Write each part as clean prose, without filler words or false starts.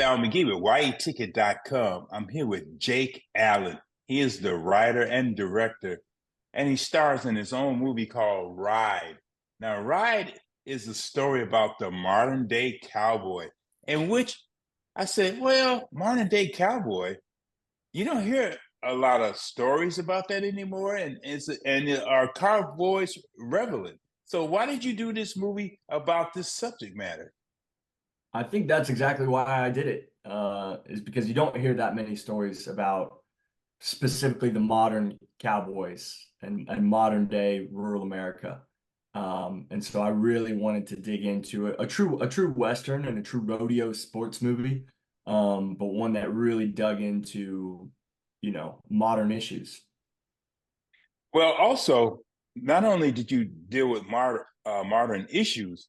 Al McGee with YETicket.com. I'm here with Jake Allyn. He is the writer and director, and he stars in his own movie called Ride. Now, Ride is a story about the modern day cowboy, in which I said, well, modern day cowboy, you don't hear a lot of stories about that anymore, and are cowboys relevant? So why did you do this movie about this subject matter? I think that's exactly why I did it, is because you don't hear that many stories about specifically the modern cowboys and modern day rural America. And so I really wanted to dig into a true Western and a true rodeo sports movie, but one that really dug into, modern issues. Well, also, not only did you deal with modern issues,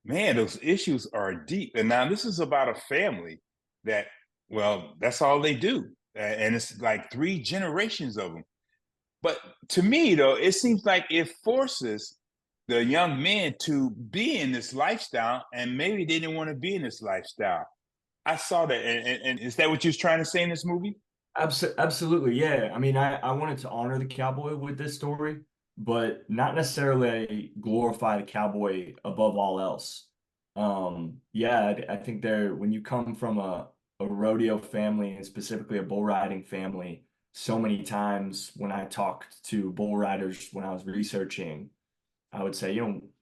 man, those issues are deep. And now this is about a family that, well, that's all they do. And it's like three generations of them. But to me, though, it seems like it forces the young men to be in this lifestyle, and maybe they didn't want to be in this lifestyle. I saw that. And is that what you was trying to say in this movie? Absolutely, yeah. I mean, I wanted to honor the cowboy with this story, but not necessarily glorify the cowboy above all else. Yeah, I think when you come from a rodeo family and specifically a bull riding family, so many times when I talked to bull riders when I was researching, I would say,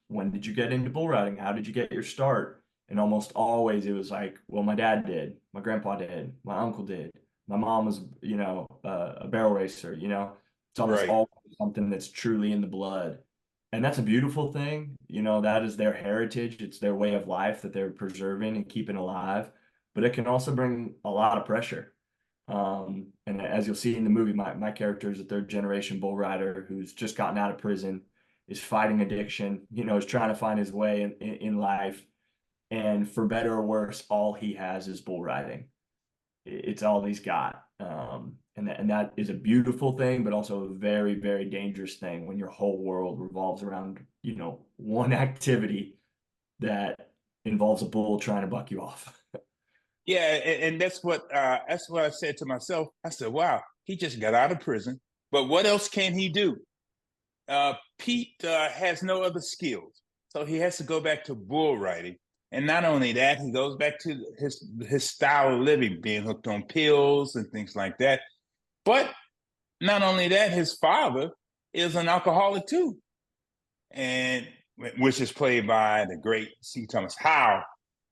when did you get into bull riding? How did you get your start? And almost always it was like, well, my dad did, my grandpa did, my uncle did, my mom was, a barrel racer, it's almost Right. always something that's truly in the blood. And that's a beautiful thing. That is their heritage. It's their way of life that they're preserving and keeping alive. But it can also bring a lot of pressure. And as you'll see in the movie, my character is a third generation bull rider who's just gotten out of prison, is fighting addiction, is trying to find his way in life. And for better or worse, all he has is bull riding. It's all he's got. And that is a beautiful thing, but also a very, very dangerous thing when your whole world revolves around, one activity that involves a bull trying to buck you off. Yeah, and that's what I said to myself. I said, "Wow, he just got out of prison, but what else can he do?" Pete has no other skills, so he has to go back to bull riding. And not only that, he goes back to his style of living, being hooked on pills and things like that. But not only that, his father is an alcoholic too, and which is played by the great C. Thomas Howell.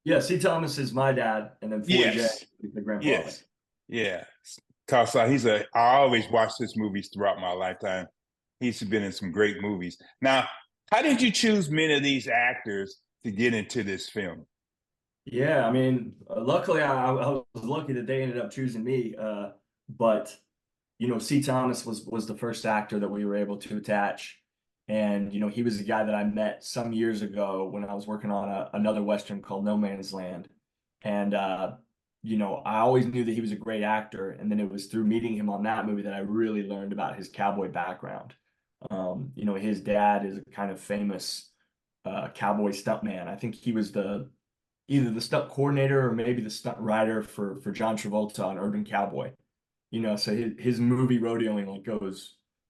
Yeah, C. Thomas is my dad, and then 4J Yes, is the grandfather. yes, yeah. Cause I always watch his movies throughout my lifetime. He's been in some great movies. Now, how did you choose many of these actors to get into this film? Yeah, I mean, luckily I was lucky that they ended up choosing me. But C. Thomas was the first actor that we were able to attach, and he was the guy that I met some years ago when I was working on another Western called No Man's Land, and I always knew that he was a great actor, and then it was through meeting him on that movie that I really learned about his cowboy background. His dad is a kind of famous cowboy stuntman. I think he was the either the stunt coordinator or maybe the stunt rider for John Travolta on Urban Cowboy. So his movie rodeoing like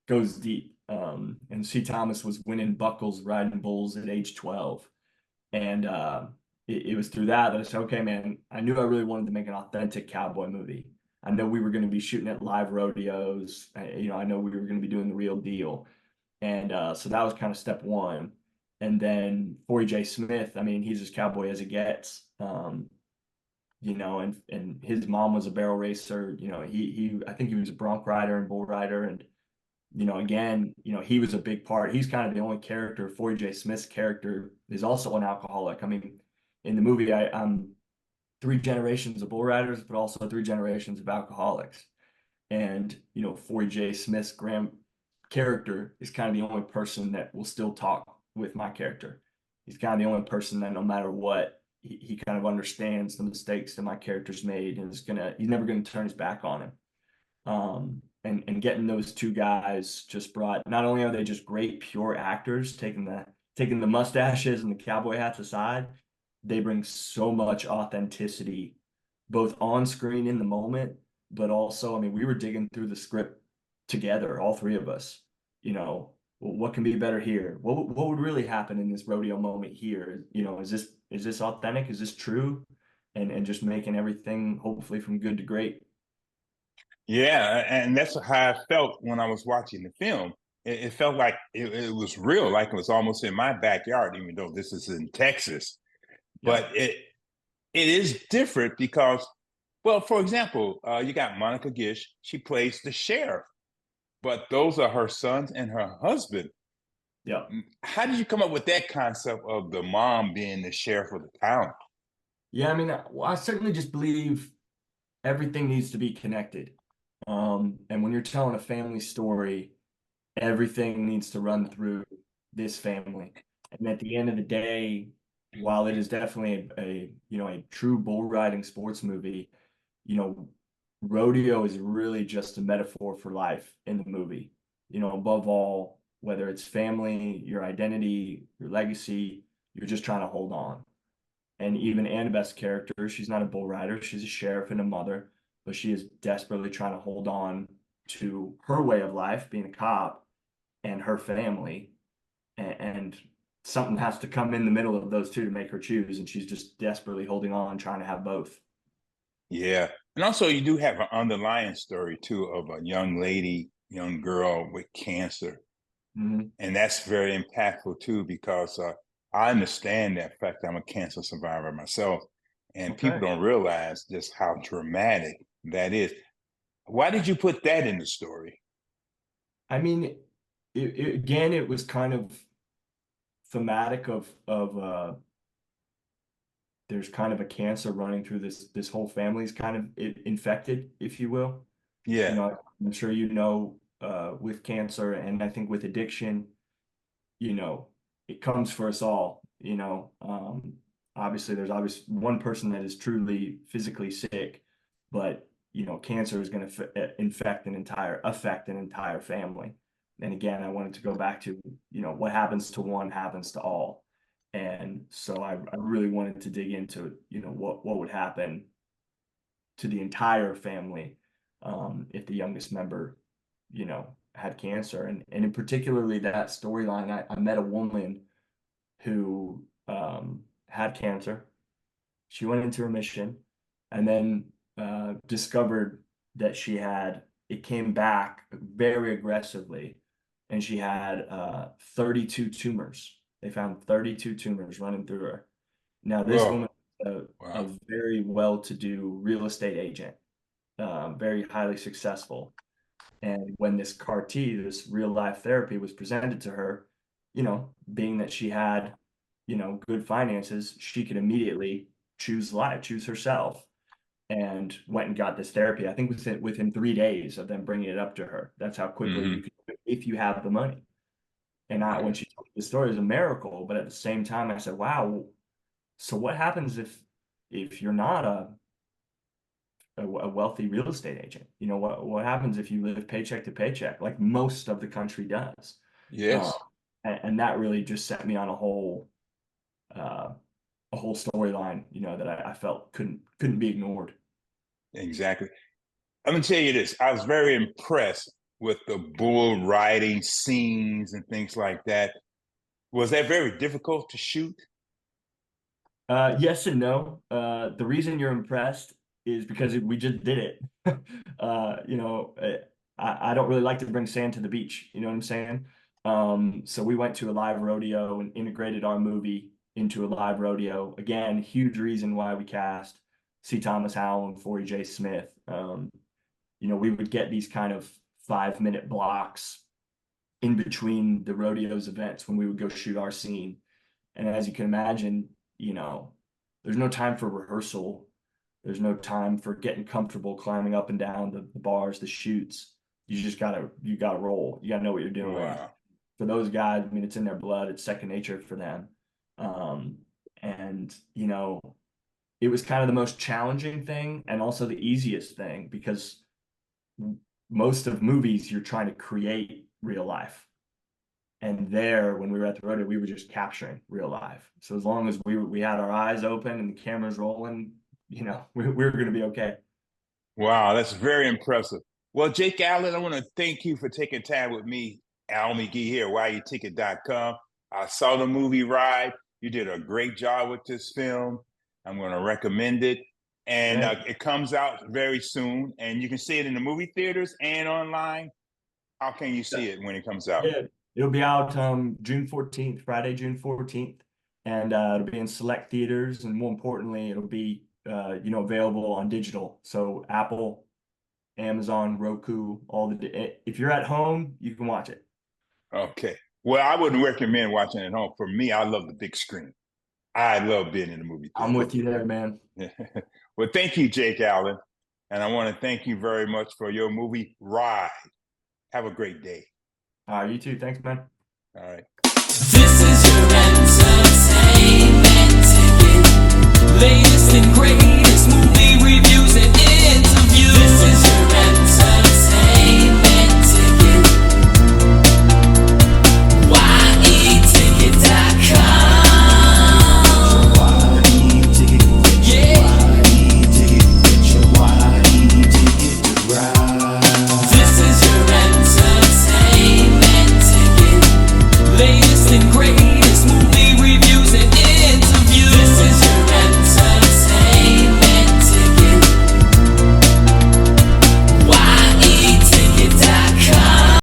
goes deep. And C. Thomas was winning buckles riding bulls at age 12. And it was through that I said, okay, man, I knew I really wanted to make an authentic cowboy movie. I know we were going to be shooting at live rodeos. I know we were going to be doing the real deal. And so that was kind of step one. And then Corey J. Smith, I mean, he's as cowboy as it gets. And his mom was a barrel racer. He I think he was a bronc rider and bull rider. And, again, he was a big part. He's kind of the only character. Corey J. Smith's character is also an alcoholic. I mean, in the movie, I'm three generations of bull riders, but also three generations of alcoholics. And, Corey J. Smith's grand character is kind of the only person that will still talk with my character. He's kind of the only person that no matter what, he kind of understands the mistakes that my character's made and he's never gonna turn his back on him. And getting those two guys just brought, not only are they just great pure actors, taking the mustaches and the cowboy hats aside, they bring so much authenticity both on screen in the moment, but also, I mean, we were digging through the script together, all three of us. You know, what can be better here? What would really happen in this rodeo moment here? You know, is this authentic? Is this true? And just making everything hopefully from good to great. Yeah, and that's how I felt when I was watching the film. It felt like it was real, like it was almost in my backyard, even though this is in Texas. Yeah. But it is different because, well, for example, you got Monica Gish. She plays the sheriff, but those are her sons and her husband. Yeah. How did you come up with that concept of the mom being the sheriff of the town? Yeah, I mean, I certainly just believe everything needs to be connected. And when you're telling a family story, everything needs to run through this family. And at the end of the day, while it is definitely a true bull riding sports movie, you know, rodeo is really just a metaphor for life in the movie. You know, above all, whether it's family, your identity, your legacy, you're just trying to hold on. And even Annabeth's character, she's not a bull rider, she's a sheriff and a mother, but she is desperately trying to hold on to her way of life, being a cop, and her family. And something has to come in the middle of those two to make her choose. And she's just desperately holding on, trying to have both. Yeah. And also, you do have an underlying story too of a young lady, young girl with cancer. Mhm. And that's very impactful too, because I understand that fact. I'm a cancer survivor myself, and people Okay. don't realize just how dramatic that is. Why did you put that in the story? I mean, again, it was kind of thematic of there's kind of a cancer running through this whole family's kind of infected, if you will. You Yeah. know, I'm sure you know, with cancer and I think with addiction, you know, it comes for us all, you know. Obviously there's obviously one person that is truly physically sick, but you know, cancer is going to affect an entire family. And again, I wanted to go back to, you know, what happens to one happens to all. And so I really wanted to dig into, you know, what would happen to the entire family, if the youngest member, you know, had cancer. And in particularly that storyline, I met a woman who had cancer. She went into remission and then discovered that it came back very aggressively, and she had 32 tumors. They found 32 tumors running through her. Now, this Oh, woman is a wow. very well-to-do real estate agent, very highly successful. And when this CAR T, this real life therapy was presented to her, you know, being that she had, you know, good finances, she could immediately choose life, choose herself, and went and got this therapy. I think within 3 days of them bringing it up to her. That's how quickly you Hmm. can do it if you have the money. And when Yeah. she told me the story, it was a miracle. But at the same time, I said, wow, so what happens if you're not a wealthy real estate agent? You know, what happens if you live paycheck to paycheck, like most of the country does? Uh, Yes, and that really just set me on uh, a whole storyline, you know, that I felt couldn't be ignored. exactly. I'm gonna tell you this. I was very impressed with the bull riding scenes and things like that. Was that very difficult to shoot? Yes and no. The reason you're impressed is because we just did it. You know, I don't really like to bring sand to the beach. You know what I'm saying? So we went to a live rodeo and integrated our movie into a live rodeo. Again, huge reason why we cast C. Thomas Howell and Forey J. Smith. You know, we would get these kind of 5 minute blocks in between the rodeo's events when we would go shoot our scene. And as you can imagine, you know, there's no time for rehearsal. There's no time for getting comfortable climbing up and down the bars, the chutes. You gotta roll. You gotta know what you're doing. Wow. For those guys, I mean, it's in their blood. It's second nature for them. Um, and you know, it was kind of the most challenging thing and also the easiest thing because most of movies you're trying to create real life. And there, when we were at the rodeo, we were just capturing real life. So as long as we had our eyes open and the cameras rolling, we're going to be okay. Wow, that's very impressive. Well, Jake Allyn, I want to thank you for taking time with me, Al McGee here, whyyouticket.com. I saw the movie Ride. You did a great job with this film. I'm going to recommend it. And it comes out very soon, and you can see it in the movie theaters and online. How can you see it when it comes out? Yeah, it'll be out June 14th, Friday, June 14th, and it'll be in select theaters, and more importantly, it'll be available on digital. So Apple, Amazon, Roku, if you're at home, you can watch it. Okay. Well, I wouldn't recommend watching it at home. For me, I love the big screen. I love being in the movie theater. I'm with you there, man. Well, thank you, Jake Allyn. And I want to thank you very much for your movie Ride. Have a great day. You too. Thanks, man. All right. This is your entertainment ticket. Latest and greatest movie.